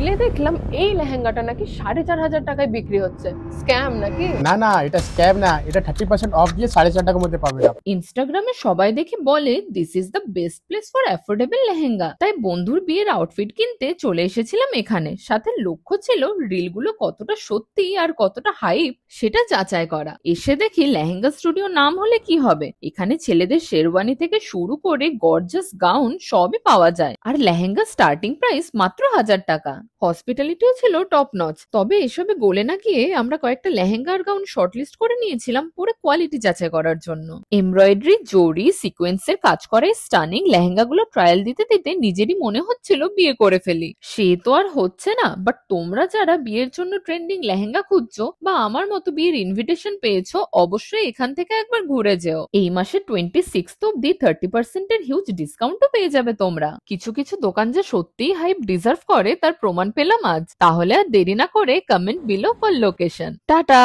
Relay দেখলাম এই লেহেঙ্গাটা নাকি 4,500 টাকায় বিক্রি হচ্ছে। স্ক্যাম নাকি? না না, এটা স্ক্যাম না, এটা 30% অফ দিয়ে 4,500 টাকার মধ্যে পাবেন আপনি। ইনস্টাগ্রামে সবাই দেখে বলে this is the best place for affordable lehenga, তাই বন্ধুর বিয়ের আউটফিট কিনতে চলে এসেছিলাম এখানে। সাথে লক্ষ্য ছিল রিলগুলো কতটা সত্যি আর কতটা হাইপ সেটা যাচাই করা। এসে দেখি লেহেঙ্গা স্টুডিও নাম হলে কি হবে, এখানে ছেলেদের শেরওয়ানি থেকে শুরু করে গর্জাস গাউন সবই পাওয়া যায়, আর লেহেঙ্গা স্টার্টিং প্রাইস মাত্র 1,000 টাকা। হসপিটালিটিও ছিল টপ নচ। তবে এসবে গলে না গিয়ে আমরা কয়েকটা লেহেঙ্গা আর গাউন শর্টলিস্ট করে নিয়েছিলাম পুরো কোয়ালিটি যাচাই করার জন্য। এমব্রয়ডারি, জরি, সিকোয়েন্সের কাজ করে স্টানিং লেহেঙ্গাগুলো ট্রায়াল দিতে দিতে নিজেরই মনে হচ্ছিল বিয়ে করে ফেলি। সে তো আর হচ্ছে না, বাট তোমরা যারা বিয়ের জন্য ট্রেন্ডিং লেহেঙ্গা খুঁজছো বা আমার মতো বিয়ের ইনভিটেশন পেয়েছো, অবশ্যই এখান থেকে একবার ঘুরে যেও। এই মাসে 26 অব্দি 30% এর হিউজ ডিসকাউন্টও পেয়ে যাবে তোমরা। কিছু কিছু দোকান যে সত্যিই হাইপ ডিজার্ভ করে তার প্রমাণ পেলাম আজ। তাহলে আর দেরি না করে comment below for location. Tata.